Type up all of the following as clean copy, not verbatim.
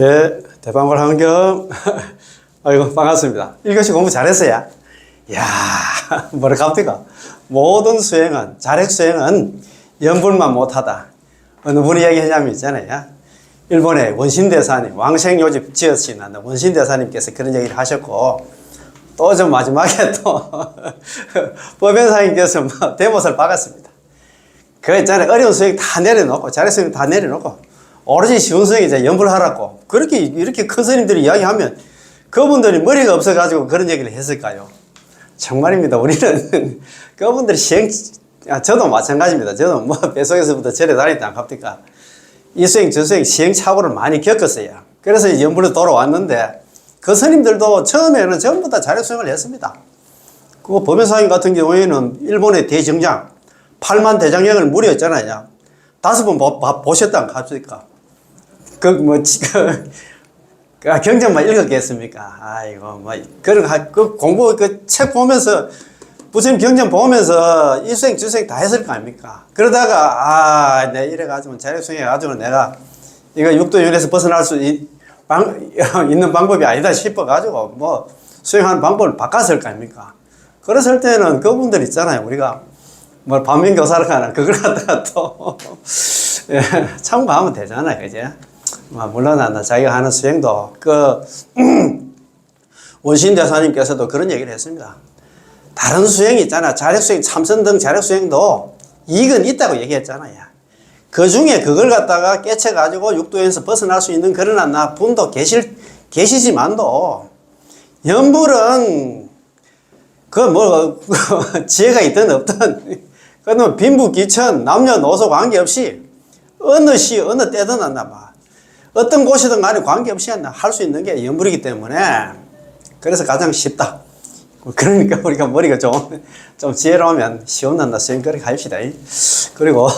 예, 대방울 환경. 아이고, 반갑습니다. 1교시 공부 잘했어요? 이야, 뭐라 갑니까? 모든 수행은, 자력 수행은 연불만 못하다. 어느 분이 얘기하냐면 있잖아요. 일본의 원신대사님, 왕생요집 지으신 원신대사님께서 그런 얘기를 하셨고, 또 좀 마지막에 또, 법연사님께서 뭐 대못을 박았습니다. 그 있잖아요. 어려운 수행 다 내려놓고, 자력 수행 다 내려놓고, 오로지 쉬운 수행 이제 연불하라고. 그렇게, 이렇게 큰 스님들이 이야기하면 그분들이 머리가 없어가지고 그런 얘기를 했을까요? 정말입니다. 우리는 그분들이 저도 마찬가지입니다. 저도 뭐 뱃속에서부터 절에 다니지 않습니까? 이 수행, 저 수행, 시행착오를 많이 겪었어요. 그래서 연불로 돌아왔는데 그 스님들도 처음에는 전부 다 자력 수행을 했습니다. 그 법연사님 같은 경우에는 일본의 대정장, 8만 대장경을 무리였잖아요. 5번 보셨다면 갑니까? 경전만 읽었겠습니까? 아이고, 공부, 책 보면서, 부처님 경전 보면서 일수행, 주수행 다 했을 거 아닙니까? 그러다가, 내가 이래가지고, 자력수행 해가지고 내가 이거 육도윤에서 벗어날 수 있는 방법이 아니다 싶어가지고, 뭐, 수행하는 방법을 바꿨을 거 아닙니까? 그랬을 때는 그분들 있잖아요. 우리가, 뭐, 반면교사를 가나, 그걸 갖다가 또, 예, 참고하면 되잖아요. 그죠? 물론, 자기가 하는 수행도, 원신대사님께서도 그런 얘기를 했습니다. 다른 수행이 있잖아. 자력수행, 참선등 자력수행도 이익은 있다고 얘기했잖아요. 그 중에 그걸 갖다가 깨쳐가지고 육도에서 벗어날 수 있는 그런 분도 계시지만도, 연불은, 지혜가 있든 없든, 그러면 빈부귀천, 남녀노소 관계없이, 어느 시, 어느 때든 어떤 곳이든 간에 관계없이 할 수 있는 게 연불이기 때문에, 그래서 가장 쉽다. 그러니까 우리가 머리가 좀 지혜로우면 시원한다. 수행 그렇게 합시다. 그리고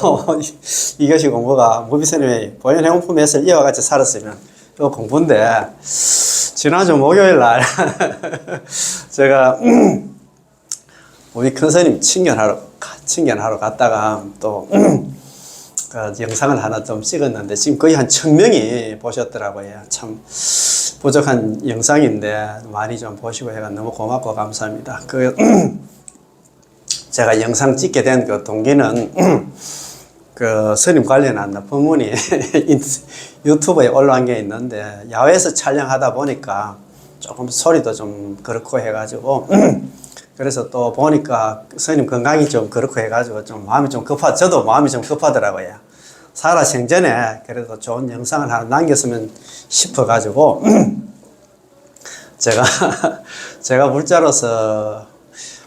이것이 공부가 무비스님의 보현행운품에서 이와 같이 살았으면 또 공부인데, 지난주 목요일 날 제가 우리 큰 스님 친견하러 갔다가 또 영상을 하나 좀 찍었는데 지금 거의 한 1000명이 보셨더라고요. 참 부족한 영상인데 많이 좀 보시고 해가 너무 고맙고 감사합니다. 제가 영상 찍게 된 그 동기는 스님 관련한 법문이 유튜브에 올라온 게 있는데, 야외에서 촬영하다 보니까 조금 소리도 좀 그렇고 해가지고 그래서 또 보니까 스님 건강이 좀 그렇고 해가지고 좀 저도 마음이 좀 급하더라고요. 살아생전에 그래도 좋은 영상을 하나 남겼으면 싶어가지고 제가 물자로서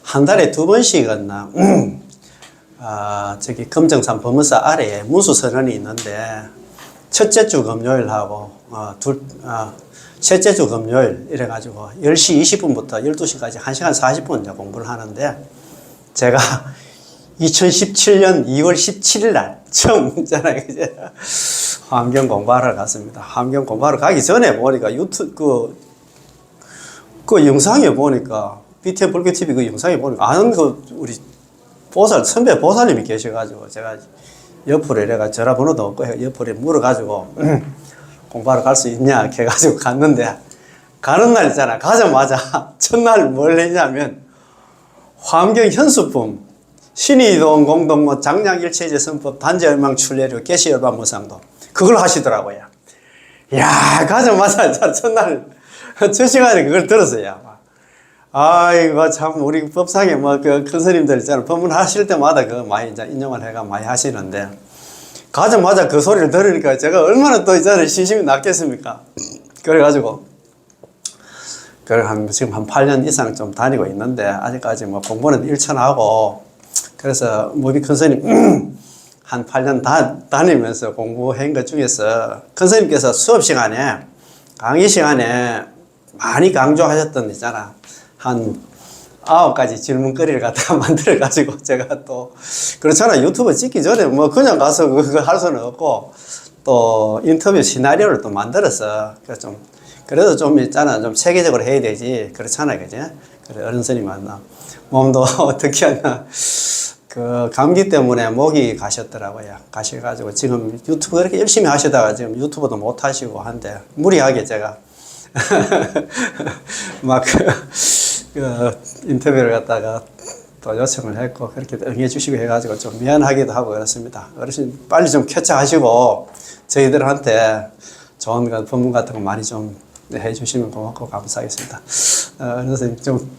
한 달에 2번씩은 저기 금정산 법문사 아래에 무수선언이 있는데, 첫째 주 금요일하고 셋째 주 금요일 이래가지고 10시 20분부터 12시까지 1시간 40분 이제 공부를 하는데, 제가 2017년 2월 17일 날 처음 있잖아요. 환경 공부하러 갔습니다. 환경 공부하러 가기 전에 보니까 그 영상에 보니까 BTN 불교TV 그 영상에 보니까 아는 우리 선배 보살님이 계셔가지고 제가 옆으로 이래가 전화번호도 없고 옆으로 물어가지고 공부하러 갈 수 있냐 해가지고 갔는데, 가는 날 있잖아. 가자마자 첫날 뭘 했냐면 환경 현수품 신의동 공동모 장량일체제 선법 단지열망 출례료 개시열반 무상도 그걸 하시더라고요. 이야, 가자마자 첫날 첫 시간에 그걸 들었어요. 아이고, 참, 우리 법상에 큰 스님들 있잖아. 법문 하실 때마다 많이 이제 인용을 해가 많이 하시는데, 가자마자 그 소리를 들으니까 제가 얼마나 또 있잖아요. 신심이 났겠습니까? 그래가지고, 지금 한 8년 이상 좀 다니고 있는데, 아직까지 공부는 일천하고, 그래서 무비 큰 스님, 한 8년 다니면서 공부한 것 중에서, 큰 스님께서 수업 시간에, 강의 시간에 많이 강조하셨던 있잖아. 한 9가지 질문거리를 갖다가 만들어가지고 제가 또, 그렇잖아. 유튜브 찍기 전에 그냥 가서 그거 할 수는 없고, 또 인터뷰 시나리오를 또 만들어서, 그래도 좀 있잖아. 좀 체계적으로 해야 되지. 그렇잖아. 그지? 그래, 어른 스님 만나. 몸도 어떻게 하나. 그 감기 때문에 목이 가셨더라고요. 가셔가지고 지금 유튜브 그렇게 열심히 하시다가 지금 유튜브도 못 하시고 한데 무리하게 제가 막 인터뷰를 갖다가 또 요청을 했고 그렇게 응해 주시고 해가지고 좀 미안하기도 하고 그렇습니다. 어르신 빨리 좀 쾌차하시고 저희들한테 좋은 법문 같은 거 많이 좀 해주시면 고맙고 감사하겠습니다. 그래서 좀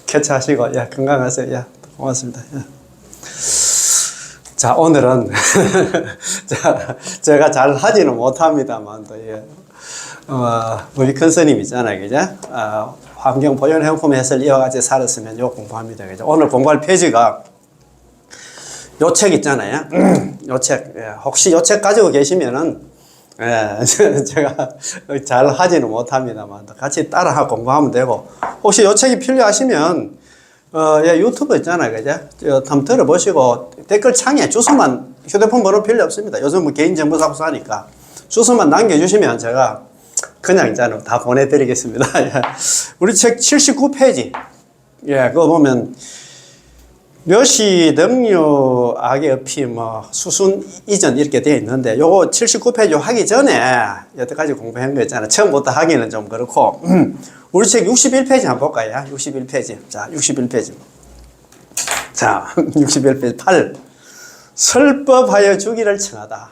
쾌차하시고 예, 건강하세요. 예, 고맙습니다. 예. 자, 오늘은 제가 잘 하지는 못합니다만 또 예. 우리 큰 스님 있잖아요, 그죠? 환경 보존행품 해설 이어가지 살았으면 요 공부합니다, 그죠? 오늘 공부할 페이지가 요 책 있잖아요. 요 책. 예, 혹시 요 책 가지고 계시면은 예, 제가 잘 하지는 못합니다만 같이 따라 공부하면 되고 혹시 요 책이 필요하시면 예, 유튜브 있잖아요, 그죠? 한번 들어보시고 댓글 창에 주소만 휴대폰 번호 필요 없습니다. 요즘 뭐 개인정보 자꾸 사니까 주소만 남겨주시면 제가 그냥 이제 다 보내드리겠습니다. 우리 책 79페이지. 예, 그거 보면 묘시 등류 악의 어피 뭐 수순 이전 이렇게 되어 있는데 요거 79페이지 하기 전에 여태까지 공부한 거 있잖아요. 처음부터 하기는 좀 그렇고 우리 책 61페이지 한번 볼까요? 61페이지. 자, 61페이지. 자, 61페이지 8. 설법하여 주기를 청하다.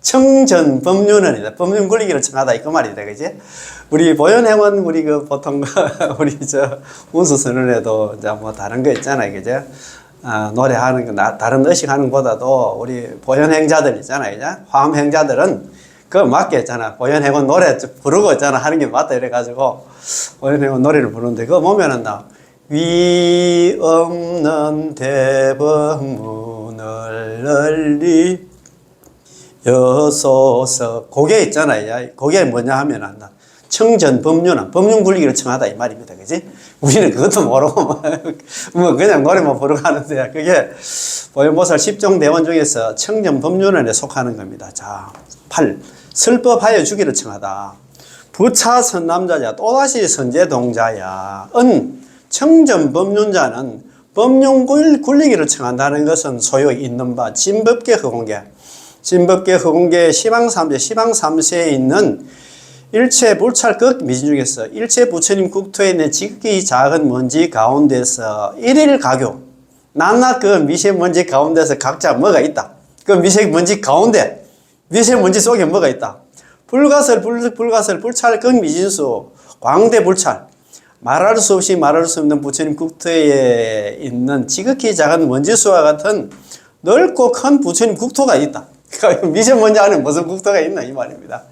청전 법륜원이다. 법륜 굴리기를 청하다. 이거 말이다. 그지? 우리 보현행원, 우리 그 보통, 우리 운수선언에도 이제 뭐 다른 거 있잖아요. 그죠? 노래하는 거, 다른 의식 하는 것보다도 우리 보현행자들 있잖아요. 그죠? 화엄행자들은 그거 맞게 했잖아. 보현행원 노래 부르고 있잖아. 하는 게 맞다. 이래가지고 보현행원 노래를 부르는데 그거 보면은 위 없는 대법문을 널리 여소서 그게 있잖아요. 그게 뭐냐 하면 청전 법륜은 법륜 굴리기를 청하다 이 말입니다. 그지? 우리는 그것도 모르고 뭐 그냥 노래만 부르고 하는데 그게 보현보살 10종 대원 중에서 청전 법륜원에 속하는 겁니다. 자, 8. 설법하여 주기를 청하다. 부차 선남자야 또다시 선제동자야 은 청전 법륜자는 법륜 굴리기를 청한다는 것은 소요 있는 바 진법계 허공계 진법계 허공계 시방 3세 시방 3세에 있는 일체 불찰극 미진 중에서 일체 부처님 국토에 있는 지극히 작은 먼지 가운데서 일일 가교 낱낱 그 미세먼지 가운데서 각자 뭐가 있다. 그 미세먼지 가운데 미세먼지 속에 뭐가 있다. 불가설 불찰극 미진수 광대 불찰 말할 수 없이 말할 수 없는 부처님 국토에 있는 지극히 작은 먼지수와 같은 넓고 큰 부처님 국토가 있다. 그러니까 미세먼지 안에 무슨 국토가 있나 이 말입니다.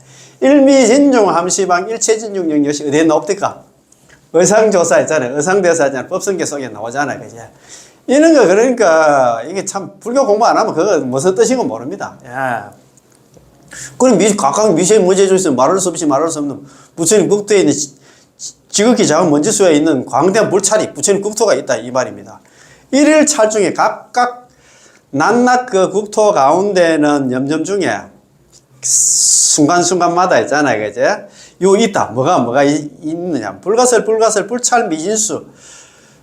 일미진중 함시방 일체진중 영역이 어디에 나옵니까? 의상조사 있잖아요. 의상대사 있잖아요. 법성계 속에 나오잖아요. 그죠? 이런 거 그러니까 이게 참 불교 공부 안 하면 그거 무슨 뜻인가 모릅니다. 예. 그럼 각각 미세먼지 중에서 말할 수 없이 말할 수 없는 부처님 국토에 있는 지극히 작은 먼지수에 있는 광대한 불찰이 부처님 국토가 있다 이 말입니다. 일일 찰 중에 각각 낱낱 그 국토 가운데는 염점 중에 순간순간마다 있잖아요. 그죠? 요 있다. 뭐가 있느냐. 불가설 불찰 미진수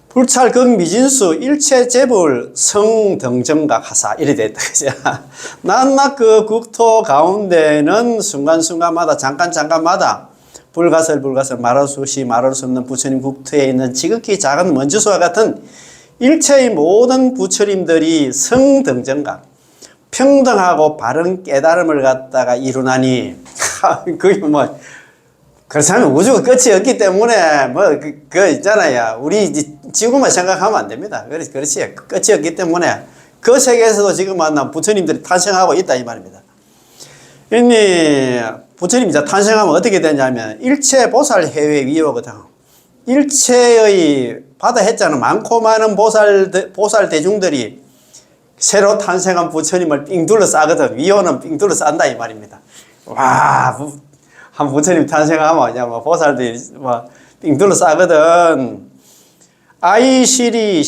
불찰극 미진수 일체 재불 성등정각 하사 이래 됐다. 그죠? 낱낱 그 국토 가운데는 순간순간마다 잠깐마다 불가설 말할 수 없는 부처님 국토에 있는 지극히 작은 먼지수와 같은 일체의 모든 부처님들이 성등정각 평등하고 바른 깨달음을 갖다가 이루나니 그게 뭐 그렇다면 우주가 끝이 없기 때문에 뭐 그 있잖아요. 우리 지구만 생각하면 안 됩니다. 그렇지 끝이 없기 때문에 그 세계에서도 지금 만난 부처님들이 탄생하고 있다 이 말입니다. 이니 부처님이 이제 탄생하면 어떻게 되냐면 일체 보살 해외 위로거든. 일체의 바다 해자는 많고 많은 보살 대중들이 새로 탄생한 부처님을 삥 둘러싸거든. 위호는 삥 둘러싼다 이 말입니다. 와, 한 부처님 탄생하면 그냥 뭐 보살들이 삥 둘러싸거든. 아이실이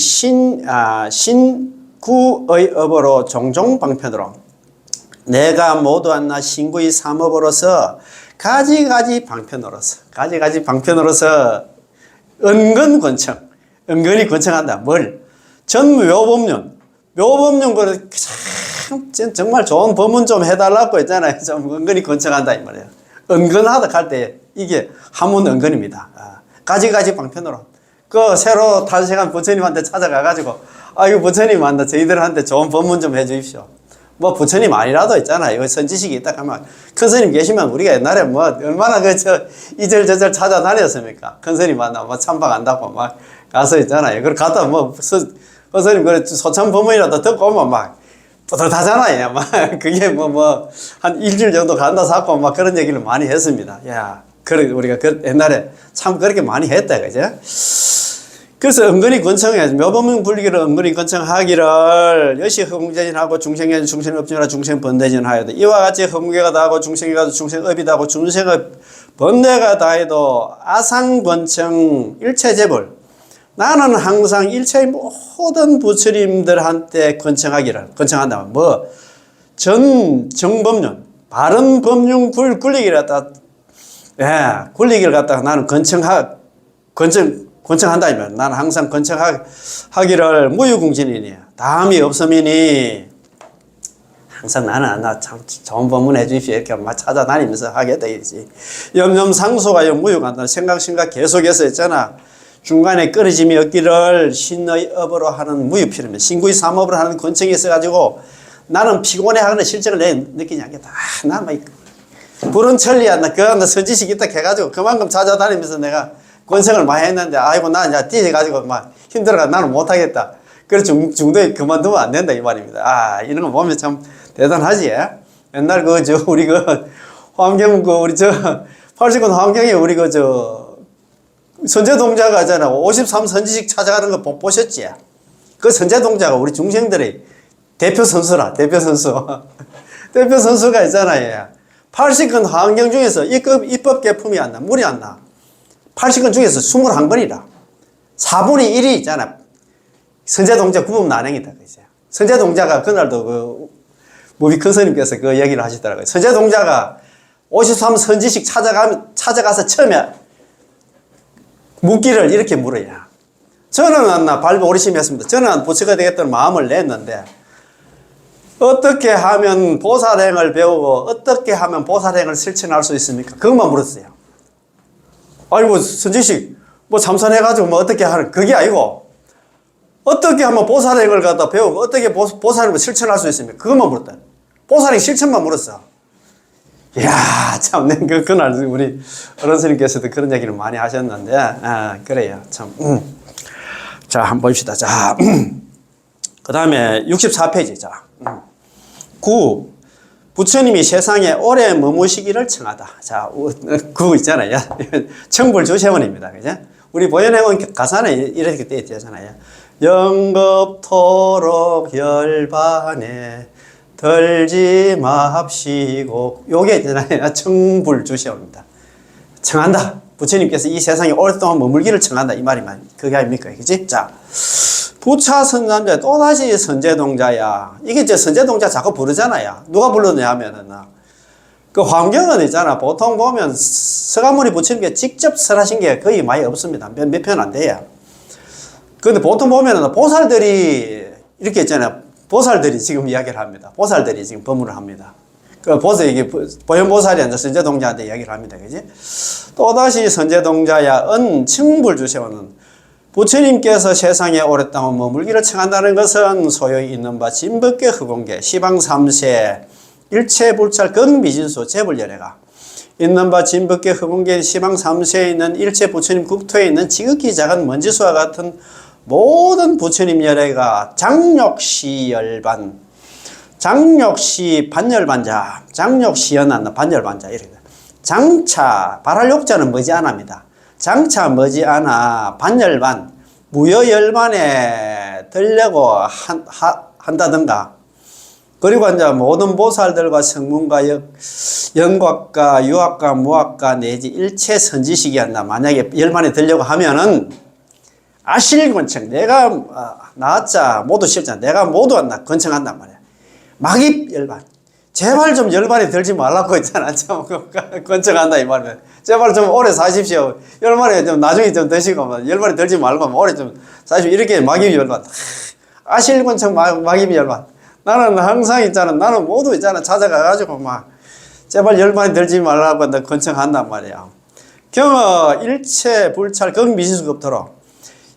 신구의 업으로 종종 방편으로 내가 모두 한나 신구의 삼업으로서 가지가지 방편으로서 은근히 권청한다. 뭘? 전묘법륜 묘법용 그 참 정말 좋은 법문 좀 해달라고 했잖아요. 좀 은근히 건청한다 이 말이에요. 은근하다 할 때 이게 한문 은근입니다. 가지가지 방편으로 그 새로 탄생한 부처님한테 찾아가가지고 이거 부처님 만나 저희들한테 좋은 법문 좀 해주십시오. 뭐 부처님 아니라도 있잖아요. 이거 선지식이 있다 하면 큰 스님 계시면 우리가 옛날에 뭐 얼마나 이절저절 찾아다녔습니까? 큰 스님 만나 뭐 참박한다고 막 가서 있잖아요. 그걸 갔다 뭐 스님 그래 소참 법문이라도 듣고 오면 막 뿌듯하잖아요. 막 그게 한 일주일 정도 간다 사고 막 그런 얘기를 많이 했습니다. 야, 그래 우리가 옛날에 참 그렇게 많이 했다, 그죠? 그래서 은근히 권청해 묘법문 불기를 은근히 권청하기를 여시 허공재진하고 중생의 중생업진하라 중생번대진하여도 이와 같이 허공계가 다하고 중생이 가도 중생업이 다하고 중생의 번뇌가 다해도 아상권청 일체재벌 나는 항상 일체의 모든 부처님들한테 권청한다. 정법륜, 바른 법륜 굴리기를 갖다, 굴리기를 갖다가 나는 권청한다. 나는 항상 권청하기를 무유궁진이니, 다음이 없음이니, 항상 나 참 좋은 법문 해주십시오. 이렇게 막 찾아다니면서 하겠다. 염염상소가 무유간다. 생각 계속해서 했잖아. 중간에 끊어짐이 없기를 신의 업으로 하는 무유필입니다. 신구의 삼업을 하는 권청이 있어가지고 나는 피곤해 하는 실적을 느끼지 않겠다. 나 뭐 불은 천리야. 나 선지식 있다 해가지고 그만큼 찾아다니면서 내가 권청을 많이 했는데 아이고 나 이제 뛰어가지고 막 힘들어가 나는 못하겠다. 그래서 중도에 그만두면 안 된다 이 말입니다. 이런 거 보면 참 대단하지. 옛날 우리 환경 우리 80권 환경에 우리 선제동자가 있잖아. 53 선지식 찾아가는 거 보셨지? 그 선제동자가 우리 중생들의 대표 선수라, 대표 선수. 대표 선수가 있잖아요. 80건 환경 중에서 입법 개품이 안 나, 물이 안 나. 80건 중에서 21건이라. 4분의 1이 있잖아. 선제동자 구분 난행이다. 선제동자가 그날도 무비 큰 스님께서 그 얘기를 하시더라고요. 선제동자가 53 선지식 찾아가서 처음에 묻기를 이렇게 물어요. 저는 발부 오리심이 했습니다. 저는 부처가 되겠다는 마음을 냈는데 어떻게 하면 보살행을 배우고 어떻게 하면 보살행을 실천할 수 있습니까? 그것만 물었어요. 아이고 선지식 참선해가지고 어떻게 하는 그게 아니고 어떻게 하면 보살행을 갖다 배우고 어떻게 보살행을 실천할 수 있습니까? 그것만 물었다. 보살행 실천만 물었어. 이야, 참, 그날 우리 어른 스님께서도 그런 얘기를 많이 하셨는데, 그래요. 참. 자, 한번 봅시다. 자, 그 다음에 64페이지. 자, 9. 부처님이 세상에 오래 머무시기를 청하다. 자, 9 있잖아요. 청불조세원입니다. 그죠? 우리 보현행원 가사는 이렇게 돼 있잖아요. 영겁토록 열반에 덜지 맙시고 요게 있잖아요. 청불주시옵니다. 청한다. 부처님께서 이 세상에 오랫동안 머물기를 청한다. 이 말이만 그게 아닙니까? 그치? 자, 부차 선남자 또다시 선제동자야. 이게 선제동자 자꾸 부르잖아요. 누가 불렀냐 하면은 그 환경은 있잖아. 보통 보면 서가모니 부처님께 직접 설하신 게 거의 많이 없습니다. 몇 편 안 돼요. 근데 보통 보면은 보살들이 이렇게 있잖아요. 보살들이 지금 이야기를 합니다. 보살들이 지금 법문을 합니다. 이게 보현보살이 앉아 선제동자한테 이야기를 합니다. 그지? 또다시 선제동자야, 청불주세원은 부처님께서 세상에 오랫동안 머물기를 청한다는 것은 소요히 있는 바 진법계 허공계, 시방 삼세, 일체불찰 극미진수 재불열애가 있는 바 진법계 허공계, 시방 삼세에 있는 일체 부처님 국토에 있는 지극히 작은 먼지수와 같은 모든 부처님 열애가 장욕시 열반, 장욕시 반열반자, 장욕시 연한다 반열반자 이렇게 장차 발할 욕자는 머지않아입니다. 장차 머지않아 반열반 무여열반에 들려고 한다든가 그리고 이제 모든 보살들과 성문과 영곽과 유학과 무학과 내지 일체 선지식이 한다. 만약에 열반에 들려고 하면은 아실권청 내가 나왔자 모두 실자 내가 모두 한다 권청한단 말이야. 막입 열반 제발 좀 열반에 들지 말라고 했잖아. 좀 권청한다 이 말이야. 제발 좀 오래 사십시오. 열반에 좀 나중에 좀 드시고 열반에 들지 말고 오래 좀 사십시오. 이렇게 막입 열반 아실권청 막입 열반. 나는 항상 있잖아. 나는 모두 있잖아. 찾아가가지고 막 제발 열반이 들지 말라고 나 권청한단 말이야. 경어 일체 불찰 극미지수가 없도록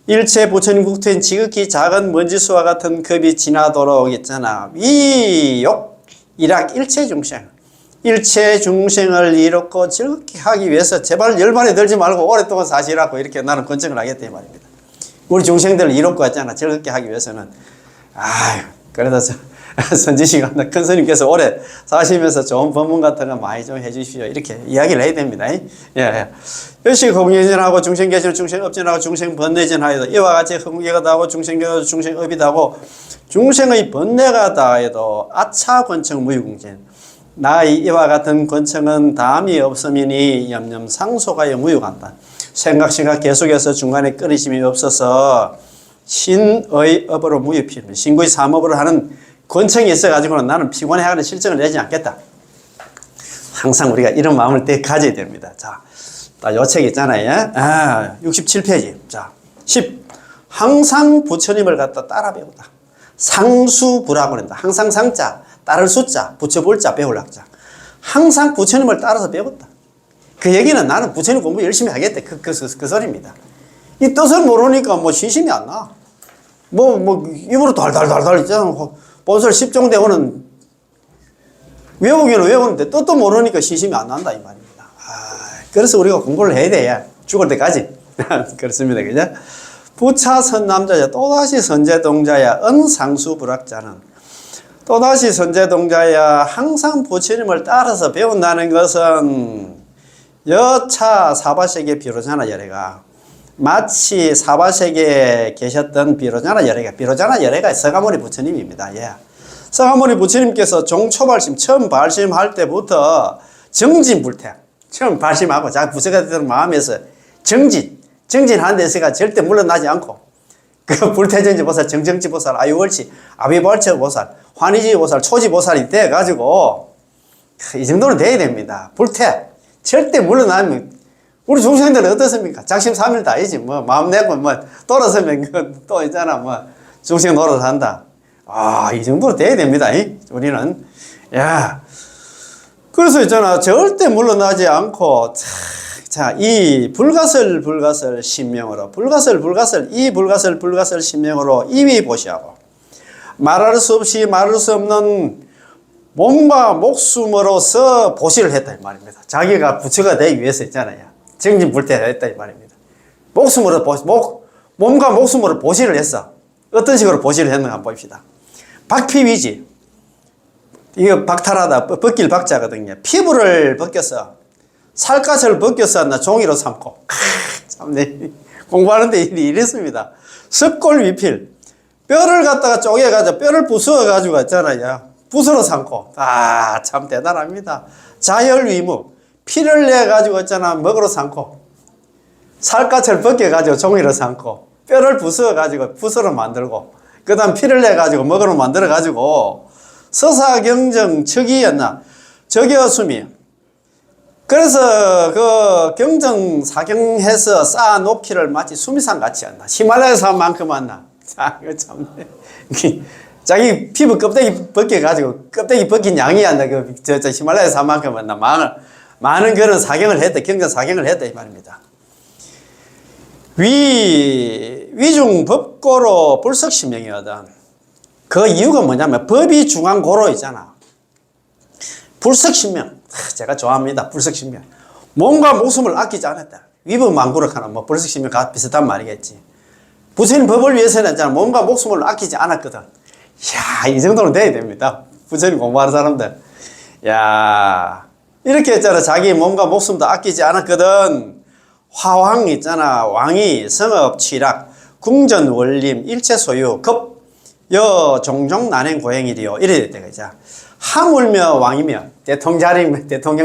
일체 부처님 국토인 지극히 작은 먼지수와 같은 급이 지나도록 있잖아. 위욕 일학 일체 중생. 일체 중생을 이롭고 즐겁게 하기 위해서 제발 열반에 들지 말고 오랫동안 사시라고 이렇게 나는 권청을 하겠다 이 말입니다. 우리 중생들을 이롭고 했잖아. 즐겁게 하기 위해서는. 아유, 그래도 선지시간 큰 스님께서 오래 사시면서 좋은 법문 같은 거 많이 좀 해주십시오. 이렇게 이야기를 해야 됩니다. 예. 역시 공예전하고 중생계전, 중생업전하고 중생번뇌전하여도 이와 같이 흥계가 다하고 중생계도 중생업이 다하고 중생의 번뇌가 다해도 아차권청 무유궁전. 나의 이와 같은 권청은 다음이 없음이니 염염상소가여 무유간다. 생각 계속해서 중간에 끊이심이 없어서 신의 업으로 무유필. 신구의 삼업으로 하는 권청이 있어가지고는 나는 피곤해하는 실정을 내지 않겠다. 항상 우리가 이런 마음을 가져야 됩니다. 자, 요 책 있잖아요. 67페이지. 자, 10. 항상 부처님을 갖다 따라 배우다. 상수부라고 한다. 항상 상자, 따를 숫자, 붙여볼자, 배울 학자. 항상 부처님을 따라서 배웠다. 그 얘기는 나는 부처님 공부 열심히 하겠다. 그 소리입니다. 이 뜻을 모르니까 뭐 신심이 안 나. 입으로 달달달달 있잖아. 본설 10종대원은 외우기는 외우는데 뜻도 모르니까 신심이 안 난다 이 말입니다. 그래서 우리가 공부를 해야 돼. 죽을 때까지. 그렇습니다. 그죠? 부차선남자야 또다시 선제동자야 은상수불학자는 또다시 선제동자야 항상 부처님을 따라서 배운다는 것은 여차 사바세계 비로자나 열애가 마치 사바세계에 계셨던 비로자나 열애가 서가모니 부처님입니다. 예. 서가모니 부처님께서 종초발심 처음 발심할 때부터 정진불태 처음 발심하고 자기 부처가 되는 마음에서 정진하는 데서가 절대 물러나지 않고 그 불태정지보살, 정정지보살, 아유월치, 아비발처보살, 환희지보살, 초지보살이 돼가지고 이 정도는 돼야 됩니다. 불태 절대 물러나면 우리 중생들은 어떻습니까? 작심삼일 다 아니지. 마음 내고 돌아서면 또 있잖아. 중생 노릇 한다. 이 정도로 돼야 됩니다. 우리는. 야. 그래서 있잖아. 절대 물러나지 않고, 자, 이 불가설 신명으로, 이 불가설 신명으로 이위 보시하고, 말할 수 없이 말할 수 없는 몸과 목숨으로서 보시를 했다. 이 말입니다. 자기가 부처가 되기 위해서 있잖아요. 정진불태했다 이 말입니다. 몸과 목숨으로 보시를 했어. 어떤 식으로 보시를 했는가 한번 봅시다. 박피위지. 이거 박탈하다 벗길 박자거든요. 피부를 벗겼어. 살갗을 벗겼어. 나 종이로 삼고. 참네. 공부하는데 이랬습니다. 석골위필. 뼈를 갖다가 쪼개가지고 뼈를 부수어가지고 있잖아요. 붓으로 삼고. 참 대단합니다. 자열위무. 피를 내가지고 있잖아. 먹으로 삼고. 살갗을 벗겨가지고 종이로 삼고. 뼈를 부수어가지고 붓으로 만들고. 그 다음 피를 내가지고 먹으로 만들어가지고. 서사경정 척이였나. 적여수미. 그래서 그 경정 사경해서 쌓아놓기를 마치 수미산 같이 한다. 히말라야 산만큼 한다. 이거 참네. 자기 피부 껍데기 벗겨가지고 껍데기 벗긴 양이 한다. 저 히말라야 산만큼 한다. 많은 그런 사경을 했다. 경전 사경을 했다. 이 말입니다. 위중 법고로 불석신명이거든. 그 이유가 뭐냐면 법이 중앙고로 있잖아. 불석신명. 제가 좋아합니다. 불석신명. 몸과 목숨을 아끼지 않았다. 위법망구력하나 불석신명 비슷한 말이겠지. 부처님 법을 위해서는 있잖아. 몸과 목숨을 아끼지 않았거든. 이 정도는 돼야 됩니다. 부처님 공부하는 사람들. 이렇게 했잖아. 자기 몸과 목숨도 아끼지 않았거든. 화왕 있잖아. 왕이 성업, 취락, 궁전, 원림, 일체 소유, 급, 종종 난행 고행이리요. 이래 될 때가 있잖아. 하물며 왕이며 대통령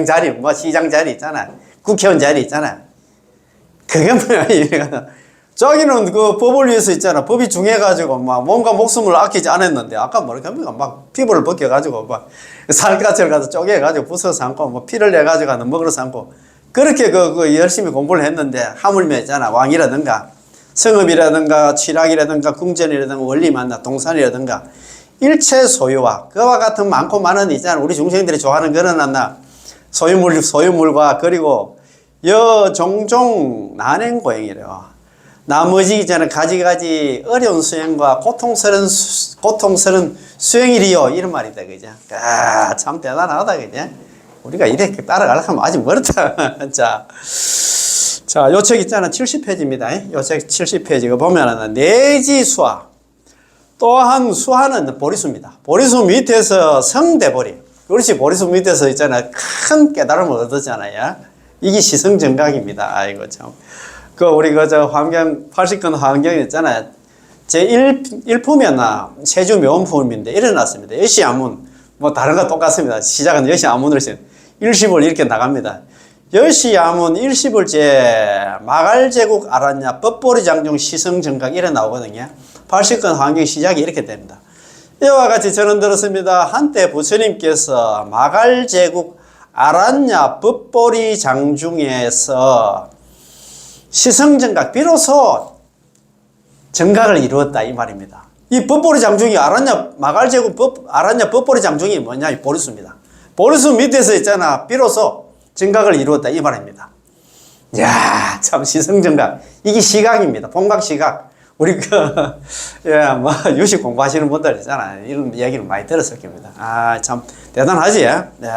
자리, 시장 자리 있잖아. 국회의원 자리 있잖아. 그게 뭐야. 자기는 그 법을 위해서 있잖아. 법이 중요해가지고 몸과 목숨을 아끼지 않았는데 아까 뭐랄까 피부를 벗겨가지고 살갗을 가서 쪼개가지고 부숴 삼고 피를 내가지고 먹으러 삼고 그렇게 열심히 공부를 했는데 하물며 있잖아. 왕이라든가 성읍이라든가 취락이라든가 궁전이라든가 원리만나 동산이라든가 일체 소유와 그와 같은 많고 많은 있잖아. 우리 중생들이 좋아하는 그런 소유물과 그리고 종종 난행고행이래요. 나머지 있잖아. 가지가지 어려운 수행과 고통스러운 수행이리요. 이런 말이다. 그죠? 아, 참 대단하다. 그죠? 우리가 이렇게 따라가려면 아직 멀었다. 자, 요 책 있잖아. 70페이지입니다. 요 책 70페이지. 보면은, 내지수화. 또한 수화는 보리수입니다. 보리수 밑에서 성대보리. 그렇지. 보리수 밑에서 있잖아. 큰 깨달음을 얻었잖아요. 이게 시성정각입니다. 아이고, 참. 우리 환경, 80건 환경이 있잖아요. 제1품이었나, 세주묘원품인데 일어났습니다. 여시아문. 다른 거 똑같습니다. 시작은 여시아문으로 했어요. 일십을 이렇게 나갑니다. 여시아문 일십을째 마갈제국 알았냐 법보리 장중 시성정각 이래 나오거든요. 80건 환경 시작이 이렇게 됩니다. 이와 같이 저는 들었습니다. 한때 부처님께서 마갈제국 알았냐 법보리 장중에서 시성정각 비로소 정각을 이루었다 이 말입니다. 이 법보리 장중이 알았냐 마갈제국 알았냐 법보리 장중이 뭐냐 이 보리수입니다. 보리수 밑에서 있잖아. 비로소 정각을 이루었다 이 말입니다. 이야, 참 시성정각. 이게 시각입니다. 본각시각. 우리 유식 공부하시는 분들 있잖아요. 이런 얘기를 많이 들었을 겁니다. 아, 참 대단하지? 네.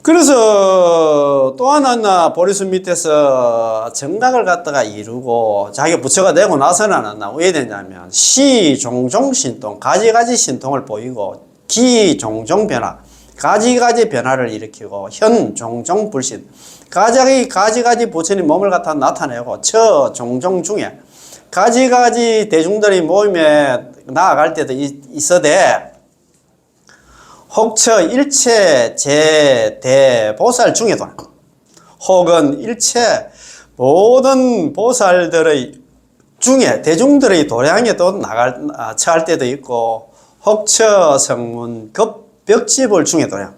그래서 또 하나 보리수 밑에서 정각을 갖다가 이루고 자기 부처가 되고 나서는 왜 되냐면 시종종 신통, 가지가지 신통을 보이고 기종종 변화, 가지가지 변화를 일으키고 현종종 불신, 가지가지 부처님 몸을 갖다 나타내고 처종종 중에 가지가지 대중들이 모임에 나아갈 때도 있어대 혹처 일체 제대보살 중에도 혹은 일체 모든 보살들의 중에 대중들의 도량에도 처할 때도 있고 혹처 성문 벽지불 중에 도량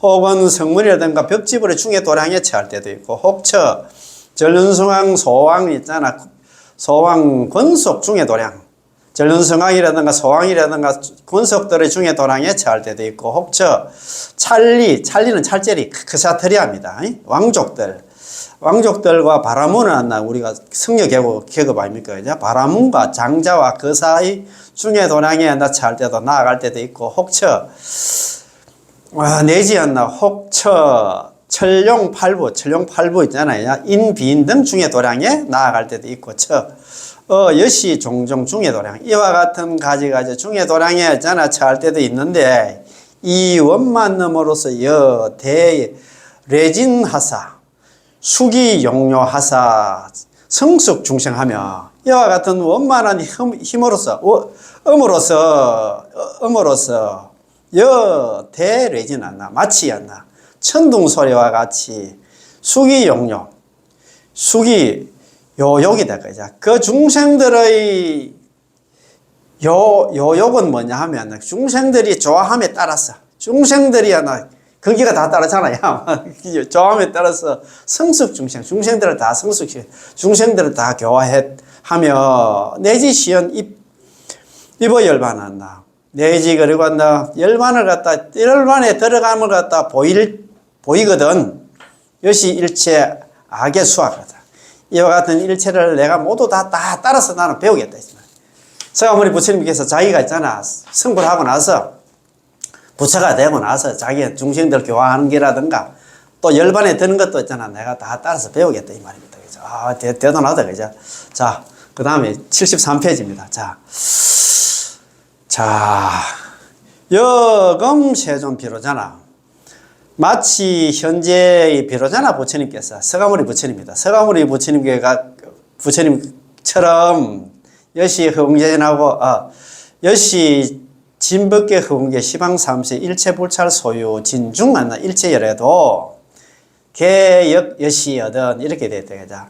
혹은 성문이라든가 벽지불의 중에 도량에 처할 때도 있고 혹처 전륜성왕 소왕 있잖아. 소왕 권속 중에 도량 전륜성왕이라든가 소왕이라든가 권속들의 중에 도량에 처할 때도 있고 혹처 찰리는 찰제리 크사트리아입니다. 왕족들과 바라문은 우리가 성녀 계급 아닙니까? 바라문과 장자와 그 사이 중에 도량에 처할 때도 나아갈 때도 있고 혹처 내지였나 혹처 철룡팔부 있잖아요. 인비인 등 중에 도량에 나아갈 때도 있고 여시 종종 중에 도량 이와 같은 가지가지 중에 도량에 처할 때도 있는데 이 원만음으로서 대레진하사 수기용료하사 성숙중생하며 이와 같은 원만한 힘으로서 음으로써 대레진하나 마치 않나 천둥소리와 같이 수기용료 요욕이다 그죠. 그 중생들의 요욕은 뭐냐 하면 중생들이 좋아함에 따라서 중생들이 거기가 다 따르잖아요. 좋아함에 따라서 중생들을 다 중생들을 다 교화하며 내지 시연 입어 열반한다. 내지 그리고 열반에 들어감을 갖다 보이거든. 이것이 일체 악의 수학이다. 이와 같은 일체를 내가 모두 다 따라서 나는 배우겠다. 서가모니 부처님께서 자기가 있잖아. 성불 하고 나서 부처가 되고 나서 자기 중생들 교화하는 게라든가 또 열반에 드는 것도 있잖아. 내가 다 따라서 배우겠다. 이 말입니다. 그죠? 아, 대단하다. 그죠? 자, 그 다음에 73페이지입니다. 여금 세존 비로자나 마치 현재의 비로자나 부처님께서 서가모니 부처님입니다. 서가모니 부처님처럼 여시 흥제전하고 여시 진법계 흥계 시방삼세 일체불찰 소유 진중만나 일체열에도 개역 여시여든 이렇게 되었다.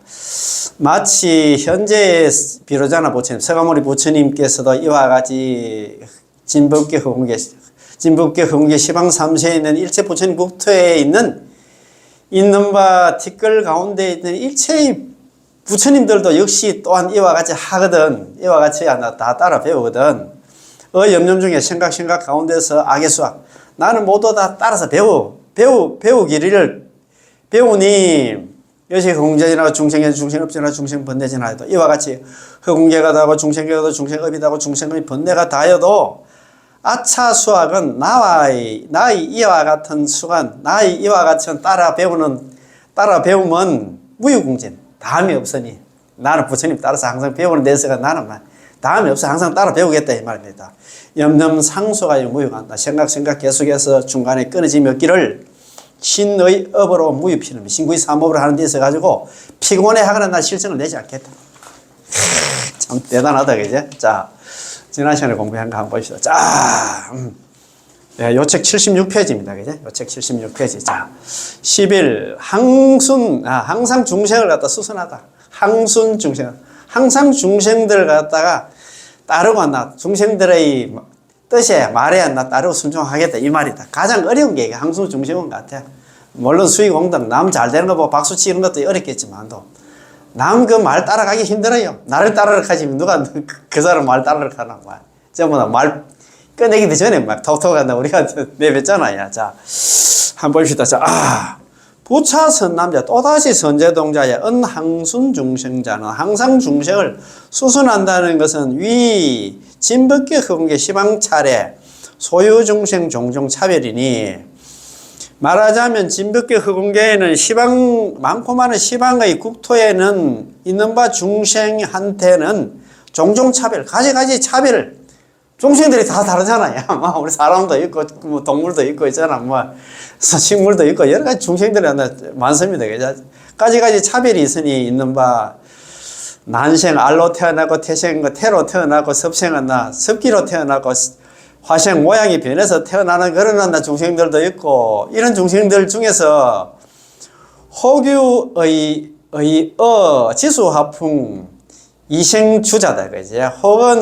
마치 현재의 비로자나 부처님 서가모니 부처님께서도 이와 같이 진법계 흥계 시방삼세에 있는 일체 부처님 국토에 있는 바 티끌 가운데 있는 일체의 부처님들도 역시 또한 이와 같이 하거든. 이와 같이 다 따라 배우거든. 염념 중에 생각 가운데서 악의 수학. 나는 모두 다 따라서 배우기를 배우니 여시 공전이나 중생의 중생업전이나 중생번뇌지나 해도 이와 같이 허공계가 다고 중생계가 중생업이 다고 중생의 번뇌가 다여도 아차 수학은 나의 이와 같은 수관, 나의 이와 같은 따라 배우면 무유공진, 다음이 없으니 나는 부처님 따라서 항상 배우는 데서가 나는 다음이 없어 항상 따라 배우겠다 이 말입니다. 염념상소가 무유간다. 생각 계속해서 중간에 끊어짐이 없기를 신의 업으로 무유피는 신구의 삼업을 하는 데 있어 가지고 피곤해 하거나 나 실증을 내지 않겠다. 참 대단하다 그죠? 자, 지난 시간에 공부한 거 한번 봅시다. 자, 네, 요 책 76페이지입니다. 그죠? 요 책 76페이지. 자, 11 항상 중생을 갖다 수선하다. 항순 중생. 항상 중생들을 갖다가 따르고 한다. 중생들의 뜻에 말에 나 따르고 순종하겠다 이 말이다. 가장 어려운 게 항순 중생인 것 같아. 물론 수의공덕 남 잘 되는 거 보고 박수 치는 것도 어렵겠지만도 남 그 말 따라가기 힘들어요. 나를 따르러 가시면 누가 그 사람 말 따르러 가나 말. 전부 다 말 꺼내기도 전에 막 톡톡 한다 우리가 내뱉잖아요. 자, 한번 봅시다. 자, 부차선 남자 또다시 선제동자야 은항순 중생자는 항상 중생을 수순한다는 것은 위 진법계 허공계 시방차례 소유중생 종종 차별이니 말하자면 진법계 허공계에는 많고 많은 시방의 국토에는 있는 바 중생한테는 종종 차별 가지가지 차별 중생들이 다 다르잖아요. 우리 사람도 있고 뭐 동물도 있고 있잖아. 뭐 식물도 있고 여러 가지 중생들이 많습니다. 가지가지 차별이 있으니 있는 바 난생 알로 태어나고 태생 태로 태어나고 섭생은 섭기로 태어나고 화생 모양이 변해서 태어나는 그런 중생들도 있고 이런 중생들 중에서 호규의 지수화풍 이생주자다 그지? 혹은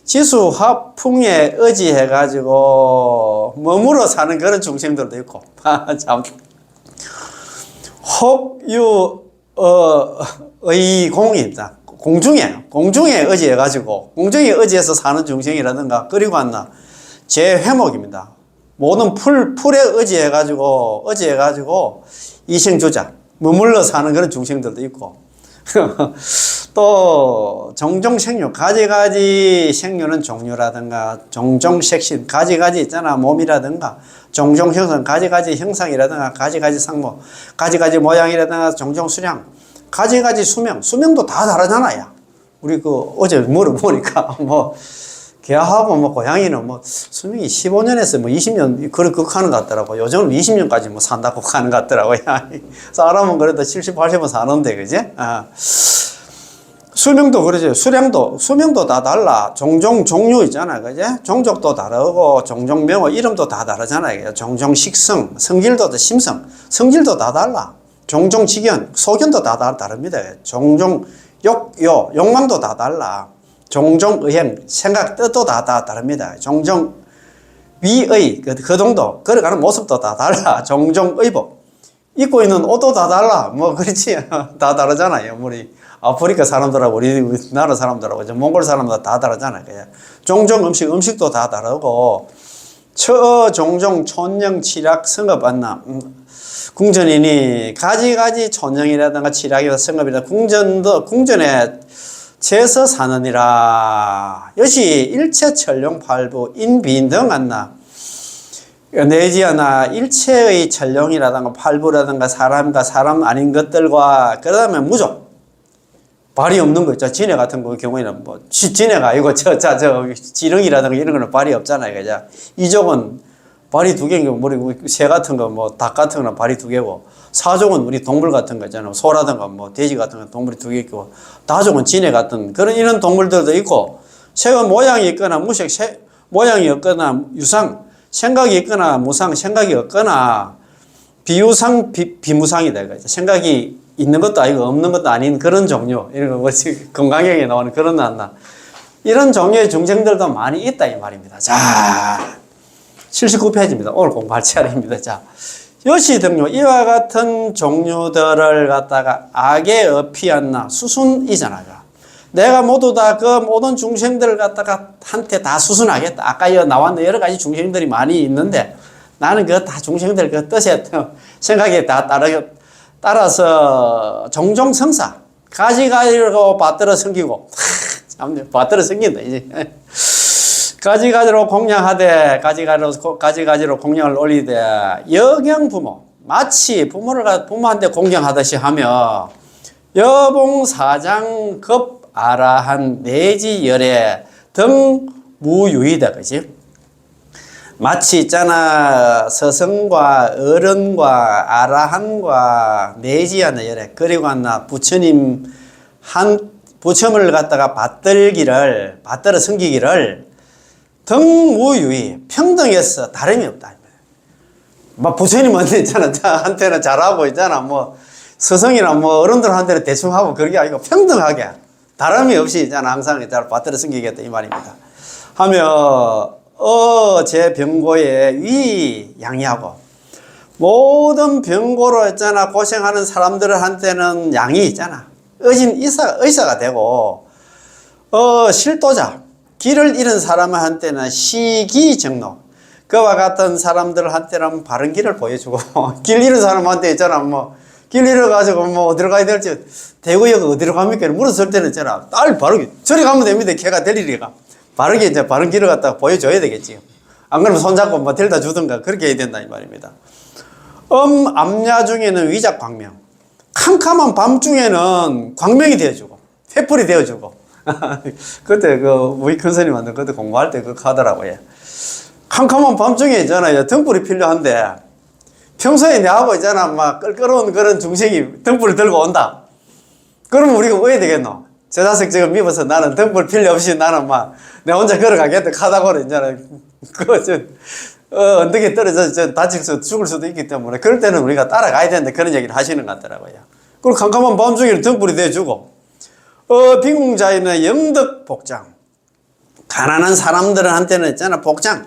지수화풍에 의지해가지고 머물러 사는 그런 중생들도 있고 참 혹유의 공입니다. 공중에 의지해가지고 공중에 의지해서 사는 중생이라든가 그리고 제 회목입니다. 모든 풀에 의지해가지고 이생주자 머물러 사는 그런 중생들도 있고 또 종종생류 가지가지 생류는 종류라든가 종종색신 가지가지 있잖아 몸이라든가 종종형상 가지가지 형상이라든가 가지가지 상모 가지가지 모양이라든가 종종수량 가지가지 수명도 다 다르잖아요. 우리 어제 물어보니까 개하고 고양이는 수명이 15년에서 20년 그렇게 하는 것 같더라고. 요즘은 20년까지 산다고 하는 것 같더라고요. 사람은 그래도 70, 80은 사는데 그지? 수명도 그러죠. 수명도 다 달라. 종류 있잖아. 그지? 종족도 다르고, 종종명호 이름도 다 다르잖아요. 종종식성, 성질도 심성, 성질도 다 달라. 종종직견, 소견도 다 다릅니다. 종종 욕망도 다 달라. 종종의행, 생각, 뜻도 다 다릅니다. 종종 위의, 그 정도, 걸어가는 모습도 다 달라. 종종의복, 입고 있는 옷도 다 달라. 그렇지. 다 다르잖아요. 우리 아프리카 사람들하고 우리나라 사람들하고 몽골 사람들 다 다르잖아요. 종종 음식도 다 다르고, 종종 촌령 칠약 성업 궁전이니 가지가지 촌령이라든가 칠약이나 성업이나 궁전에 재서 사느니라. 역시 일체 천룡 팔부 인비인등 내지하나 일체의 천룡이라든가 팔부라든가 사람과 사람 아닌 것들과 그 다음에 무족 발이 없는 거 있죠. 지네 같은 경우에는 지네가 아니고 지렁이라든가 이런 거는 발이 없잖아요. 그죠? 이족은 발이 2개인 새 같은 거, 닭 같은 거는 발이 2개고, 사족은 우리 동물 같은 거 있잖아요. 소라든가 돼지 같은 거 동물이 2개 있고, 다족은 지네 같은 이런 동물들도 있고, 새가 모양이 있거나 무색, 모양이 없거나 유상, 생각이 있거나 무상, 생각이 없거나 비유상, 비무상이다. 생각이 있는 것도 아니고 없는 것도 아닌 그런 종류. 이런 거 건강경에 나오는 그런 이런 종류의 중생들도 많이 있다 이 말입니다. 자, 79페이지입니다. 오늘 공부할 차례입니다. 자, 여시 등요 이와 같은 종류들을 갖다가 악에 업히었나 수순이잖아요. 내가 모두 다 그 모든 중생들을 갖다가 한테 다 수순하겠다. 아까 나왔는 여러 가지 중생들이 많이 있는데 나는 그 다 중생들 그 뜻에 생각에 다 따라서 종종성사 가지가지로 받들어 섬기고 참 받들어 섬긴다 이제 가지가지로 공양하되 가지가지로 공양을 올리되 여경부모 마치 부모한테 공경하듯이 하며 여봉사장 급아라한 내지 열애 등 무유이다 그지? 마치 있잖아 서성과 어른과 아라한과 내지하는 열애 그리고 하나 부처님 부처님을 갖다가 받들어 섬기기를 등무유의 평등해서 다름이 없다. 막 부처님한테 있잖아 한테는 잘하고 있잖아 뭐 스승이나 뭐 어른들한테는 대충 하고 그게 아니고 평등하게 다름이 없이 있잖아 항상 잘 받들어 섬기겠다 이 말입니다. 하며 제 병고에 위 양이하고 모든 병고로 있잖아 고생하는 사람들한테는 양이 있잖아 의사가 되고 실도자 길을 잃은 사람한테는 시기정로 그와 같은 사람들한테는 바른 길을 보여주고 길 잃은 사람한테 있잖아 뭐 길 잃어가지고 뭐 어디로 가야 될지 대구역 어디로 갑니까 물었을 때는 있잖아 딸 바로 저리 가면 됩니다 걔가 데리리가 바르게 이제 바른 길을 갖다가 보여줘야 되겠지 안 그러면 손잡고 뭐 데려다 주든가 그렇게 해야 된다 이 말입니다. 암야 중에는 위작 광명 캄캄한 밤중에는 광명이 되어주고 횃불이 되어주고 그때 우리 큰 스님한테 그때 공부할 때 그거 하더라고요. 캄캄한 밤중에 있잖아요 등불이 필요한데 평소에 내하고 있잖아 막 끌끌어온 그런 중생이 등불을 들고 온다 그러면 우리가 왜 되겠노? 저 자식 지금 믿어서 나는 등불 필요 없이 나는 막 내 혼자 걸어가겠다 하다가 있잖아 언덕에 떨어져 다칠 죽을 수도 있기 때문에 그럴 때는 우리가 따라가야 되는데 그런 얘기를 하시는 것 같더라고요. 그리고 캄캄한 밤중에는 등불이 돼주고 빈궁자에는 영덕 복장 가난한 사람들한테는 있잖아 복장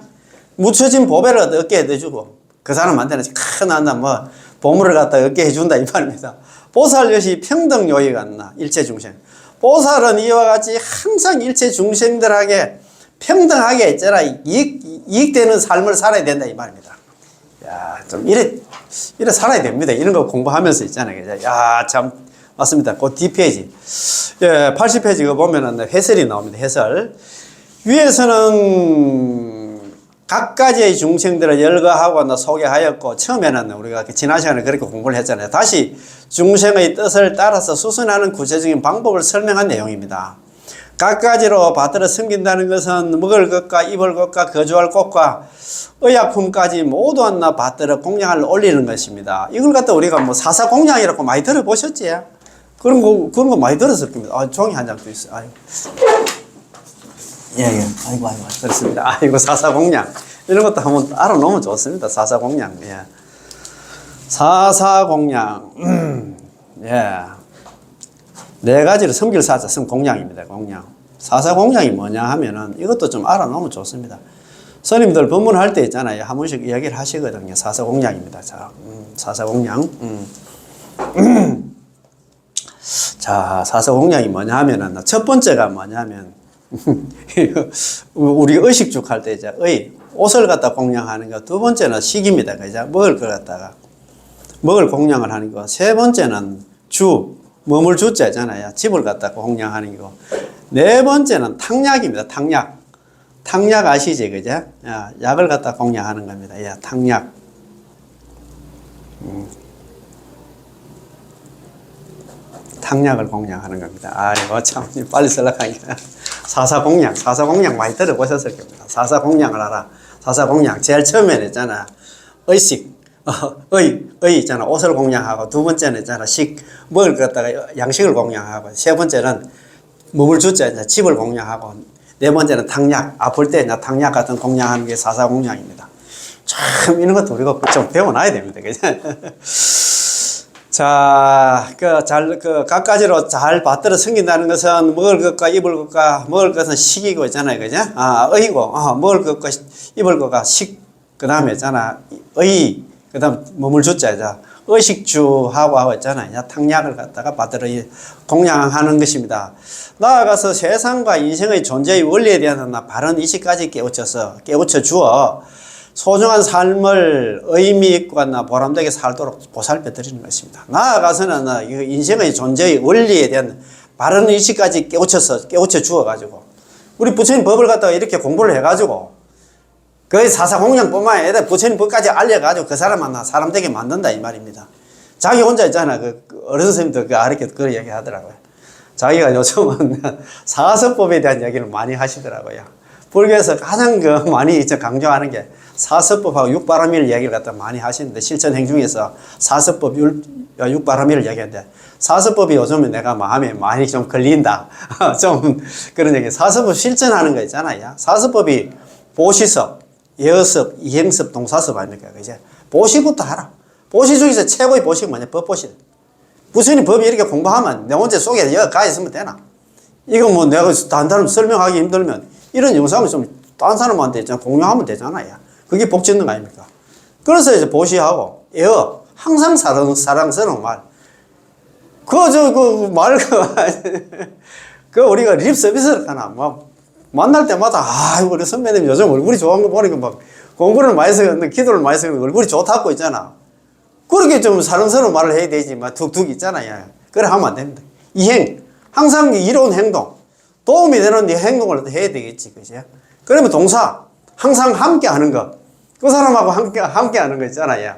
묻혀진 보배를 얻게 해주고 그 사람한테는 큰 뭐 보물을 갖다 얻게 해준다 이 말입니다. 보살여시 평등 요의가 안나 일체 중생 보살은 이와 같이 항상 일체 중생들에게 평등하게 있잖아 이익되는 삶을 살아야 된다 이 말입니다. 야, 좀 이래 살아야 됩니다. 이런 거 공부하면서 있잖아요. 야, 참 맞습니다. 그 뒷페이지 80페이지 그 보면은 해설이 나옵니다. 해설 위에서는 각가지의 중생들을 열거하고 소개하였고 처음에는 우리가 지난 시간에 그렇게 공부를 했잖아요. 다시 중생의 뜻을 따라서 수순하는 구체적인 방법을 설명한 내용입니다. 각가지로 받들어 섬긴다는 것은 먹을 것과 입을 것과 거주할 곳과 의약품까지 모두 하나 받들어 공양을 올리는 것입니다. 이걸 갖다 우리가 뭐 사사공양이라고 많이 들어보셨지? 그런 거 많이 들었을 겁니다. 종이 한 장도 있어요. 아이고, 그렇습니다. 아이고, 사사공양. 이런 것도 한번 알아놓으면 좋습니다. 사사공양. 예. 사사공양. 네 가지로 섬길 사자, 공양입니다. 공양. 사사공양이 뭐냐 하면은 이것도 좀 알아놓으면 좋습니다. 스님들 법문할 때 있잖아요. 한 번씩 이야기를 하시거든요. 사사공양입니다. 자, 사사공양. 자, 사사공양이 뭐냐 하면은 첫 번째가 뭐냐면 우리 의식죽 할 때 이제 옷을 갖다 공양하는 거, 두 번째는 식입니다. 그죠? 먹을 걸 갖다가 먹을 공양을 하는 거. 세 번째는 머물 주자잖아요. 집을 갖다 공양하는 거. 네 번째는 탕약입니다. 탕약 아시지, 그죠? 약을 갖다 공양하는 겁니다. 탕약. 탕약을 공양하는 겁니다. 아이고, 참, 빨리 설득하니까. 사사공양 많이 들어보셨을 겁니다. 사사공양을 알아. 사사공양. 제일 처음에는 있잖아. 의식. 있잖아. 옷을 공양하고, 두 번째는 있잖아. 먹을 것 갖다가 양식을 공양하고, 세 번째는 먹을 주자, 이제 집을 공양하고, 네 번째는 탕약. 아플 때 탕약 같은 공양하는 게 사사공양입니다. 참, 이런 것도 우리가 좀 배워놔야 됩니다. 그죠? 자, 각가지로 잘 받들어 섬긴다는 것은 먹을 것과 입을 것과 먹을 것은 식이고 있잖아요. 그죠? 먹을 것과 입을 것과 식. 그 다음에 있잖아. 그 다음 머물 주자, 자, 의식주하고 하고 있잖아요. 탕약을 갖다가 받들어 공양하는 것입니다. 나아가서 세상과 인생의 존재의 원리에 대한 바른 의식까지 깨우쳐 주어 소중한 삶을 의미 있고 보람되게 살도록 보살펴 드리는 것입니다. 나아가서는 인생의 존재의 원리에 대한 바른 의식까지 깨우쳐 주어가지고 우리 부처님 법을 갖다가 이렇게 공부를 해가지고 그 사사공양뿐만 아니라 부처님 법까지 알려가지고 그 사람만 사람 되게 만든다 이 말입니다. 자기 혼자 있잖아. 그 어른 선생님도 그 아랫게 그런 얘기 하더라고요. 자기가 요즘은 사서법에 대한 얘기를 많이 하시더라고요. 불교에서 가장 많이 강조하는 게 사서법하고 육바라밀 얘기를 갖다 많이 하시는데 실천 행중에서 사서법, 육바라밀을 얘기하는데 사서법이 요즘에 내가 마음에 많이 좀 걸린다. 좀 그런 얘기. 사서법 실천하는 거 있잖아요. 사서법이 보시섭, 예어섭, 이행섭, 동사섭 아닙니까? 그죠? 보시부터 하라. 보시 중에서 최고의 보시가 뭐냐? 법보시. 부처님 법이 이렇게 공부하면 내 혼자 속에 여기 가 있으면 되나? 이거 뭐 내가 단단히 설명하기 힘들면 이런 영상을 좀 딴 사람한테 공유하면 되잖아요. 그게 복 짓는 거 아닙니까? 그래서 이제 보시하고, 예어, 항상 사랑스러운 말. 우리가 립 서비스를 하나, 막, 만날 때마다, 우리 선배님 요즘 얼굴이 좋은 거 보니까 막, 공부를 많이 해서, 기도를 많이 해서 얼굴이 좋다고 있잖아. 그렇게 좀 사랑스러운 말을 해야 되지, 막, 툭툭 있잖아요. 그래 하면 안 됩니다. 이행, 항상 이로운 행동, 도움이 되는 행동을 해야 되겠지, 그죠? 그러면 동사, 항상 함께 하는 거. 그 사람하고 함께 하는 거 있잖아요.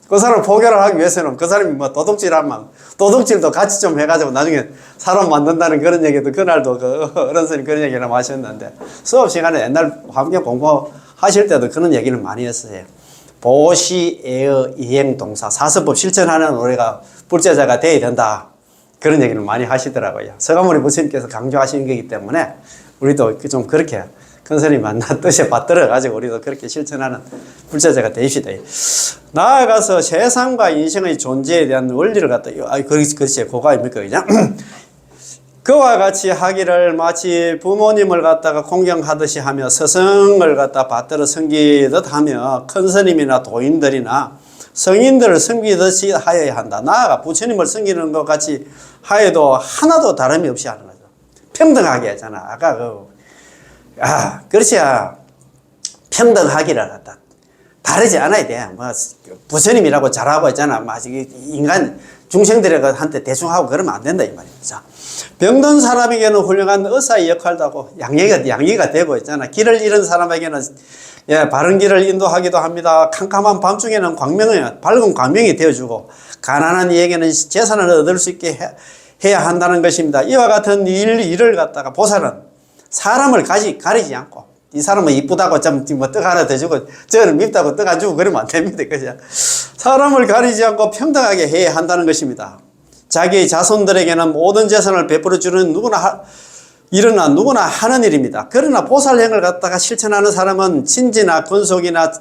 그 사람 포교를 하기 위해서는 그 사람이 뭐 도둑질하면 도둑질도 같이 좀 해가지고 나중에 사람 만든다는 그런 얘기도 그날도 그 어른 스님 그런 얘기를 하셨는데 수업 시간에 옛날 환경 공부하실 때도 그런 얘기를 많이 했어요. 보시, 애어, 이행, 동사, 사서법 실천하는 우리가 불제자가 돼야 된다. 그런 얘기를 많이 하시더라고요. 서가모니 부처님께서 강조하시는 거기 때문에 우리도 좀 그렇게 큰 스님 만나 뜻에 받들어가지고 우리도 그렇게 실천하는 불자자가 되십시다. 나아가서 세상과 인생의 존재에 대한 원리를 갖다, 그렇지, 그거 아닙니까, 그냥? 그와 같이 하기를 마치 부모님을 갖다가 공경하듯이 하며 스승을 갖다 받들어 섬기듯 하며 큰 스님이나 도인들이나 성인들을 섬기듯이 하여야 한다. 나아가 부처님을 섬기는 것 같이 하여도 하나도 다름이 없이 하는 거죠. 평등하게 하잖아. 아까 그렇지. 평등하기를 갖다. 다르지 않아야 돼. 뭐, 부처님이라고 잘하고 있잖아. 뭐, 인간, 중생들한테 대충 하고 그러면 안 된다, 이 말입니다. 병든 사람에게는 훌륭한 의사의 역할도 하고, 양의가 되고 있잖아. 길을 잃은 사람에게는, 바른 길을 인도하기도 합니다. 캄캄한 밤중에는 밝은 광명이 되어주고, 가난한 이에게는 재산을 얻을 수 있게 해야 한다는 것입니다. 이와 같은 일을 갖다가 보살은 사람을 가리지 않고, 이 사람은 이쁘다고 떡 하나 더 주고, 저는 밉다고 떡 안 주고 그러면 안 됩니다. 그죠? 사람을 가리지 않고 평등하게 해야 한다는 것입니다. 자기의 자손들에게는 모든 재산을 베풀어주는 누구나 하는 일입니다. 그러나 보살행을 갖다가 실천하는 사람은 친지나 권속이나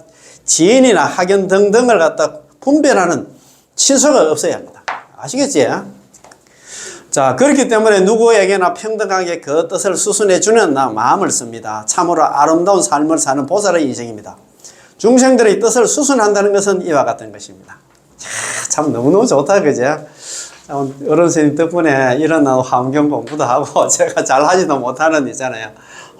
지인이나 학연 등등을 갖다 분별하는 친소가 없어야 합니다. 아시겠지? 자, 그렇기 때문에 누구에게나 평등하게 그 뜻을 수순해주는 마음을 씁니다. 참으로 아름다운 삶을 사는 보살의 인생입니다. 중생들의 뜻을 수순한다는 것은 이와 같은 것입니다. 참 너무너무 좋다, 그죠? 어른 스님 덕분에 이런 환경 공부도 하고 제가 잘 하지도 못하는 있잖아요.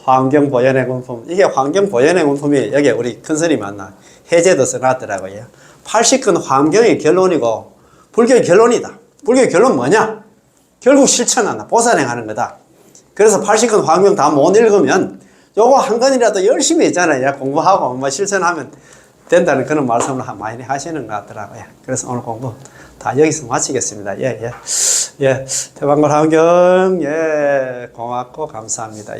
환경 보존의 군품. 이게 환경 보존의 군품이 여기 우리 큰 스님 만나 해제도 써놨더라고요. 80근 환경이 결론이고 불교의 결론이다. 불교의 결론 뭐냐? 결국 실천한다. 보살행하는 거다. 그래서 80권 환경 다 못 읽으면 요거 한 권이라도 열심히 있잖아요. 공부하고 뭐 실천하면 된다는 그런 말씀을 많이 하시는 것 같더라고요. 그래서 오늘 공부 다 여기서 마치겠습니다. 태반골 환경, 고맙고 감사합니다.